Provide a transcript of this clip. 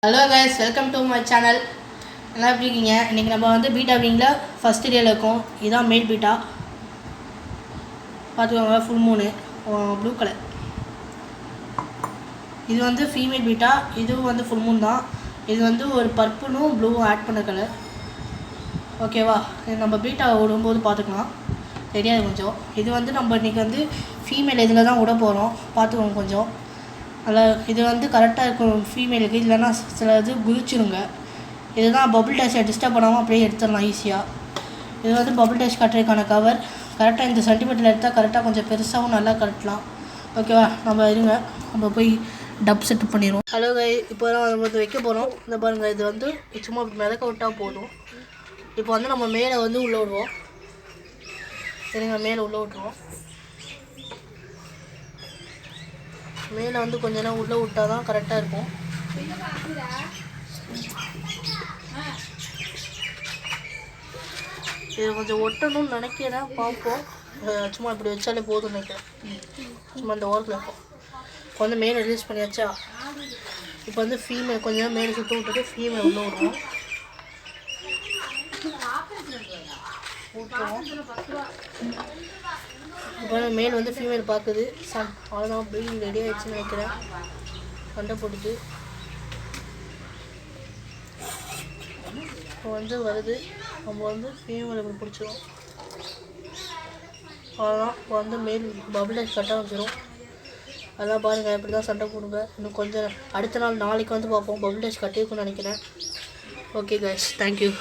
Hello guys, welcome to my channel. நல்லா எப்படி இருக்கீங்க? இன்றைக்கி நம்ம வந்து பீட்டா விங்கில் ஃபஸ்ட் டேயில் இருக்கோம். இதுதான் மேல் பீட்டா. பார்த்துக்கோங்க, ஃபுல் மூணு ப்ளூ கலர். இது வந்து ஃபீமேல் பீட்டா. இதுவும் வந்து ஃபுல் மூன் தான். இது வந்து ஒரு பர்பிளும் ப்ளூவும் ஆட் பண்ண கலர். ஓகேவா? இது நம்ம பீட்டா விடும்போது பார்த்துக்கலாம், தெரியாது கொஞ்சம். இது வந்து நம்ம இன்றைக்கி வந்து ஃபீமேல் இதில் தான் விட போகிறோம். பார்த்துக்கோங்க கொஞ்சம். அதில் இது வந்து கரெக்டாக இருக்கும் ஃபீமேலுக்கு. இல்லைன்னா சில இது குதிச்சிருங்க. இதுதான் பபுள் டேஷை டிஸ்டர்ப் பண்ணாமல் அப்படியே எடுத்துடலாம் ஈஸியாக. இது வந்து பபுள் டேஷ் கட்டுறதுக்கான கவர். கரெக்டாக இந்த சென்டிமீட்டரில் எடுத்தால் கரெக்டாக கொஞ்சம் பெருசாகவும் நல்லா கட்டலாம். ஓகேவா? நம்ம இருங்க, நம்ம போய் டப் செட் பண்ணிடுவோம். ஹலோ கை, இப்போ தான் நம்ம வந்து வைக்க போகிறோம். இந்த பாருங்கள், இது வந்து சும்மா மிதக்க விட்டால் போதும். இப்போ வந்து நம்ம மேலே வந்து உள்ளே விடுவோம். சரிங்க, மேலே உள்ளே விட்டுருவோம். மேலே வந்து கொஞ்ச நேரம் உள்ளே விட்டால் தான் கரெக்டாக இருக்கும். இது கொஞ்சம் ஒட்டணும்னு நினைக்கிறேன், பார்ப்போம். சும்மா இப்படி வச்சாலே போதும்னு நினைக்கிறேன். சும்மா இந்த ஓரத்தில் இருக்கும். இப்போ வந்து மேலே ரிலீஸ் பண்ணியாச்சா? இப்போ வந்து ஃபீமேல் கொஞ்சம் நேரம் மேலே சுற்ற விட்டுட்டு ஃபீமேல் உள்ளே விடுவோம். இப்போ மேல் வந்து ஃபீமேல் பார்க்குது. அவ்வளோதான், ப்ரீடிங் ரெடி ஆகிடுச்சுன்னு நினைக்கிறேன். சண்டை போட்டுட்டு இப்போ வந்து வருது. நம்ம வந்து ஃபீமேல் இப்படி பிடிச்சிடும். அவ்வளோதான். இப்போ வந்து மேல் பபுள் டேஷ் கட்ட வச்சிடும். அதெல்லாம் பாருங்கள், இப்படி தான் சண்டை போடுங்க. இன்னும் கொஞ்சம் அடுத்த நாள் நாளைக்கு வந்து பார்ப்போம். பபுள் டேஷ் கட்டியிருக்குன்னு நினைக்கிறேன். Okay guys, thank you.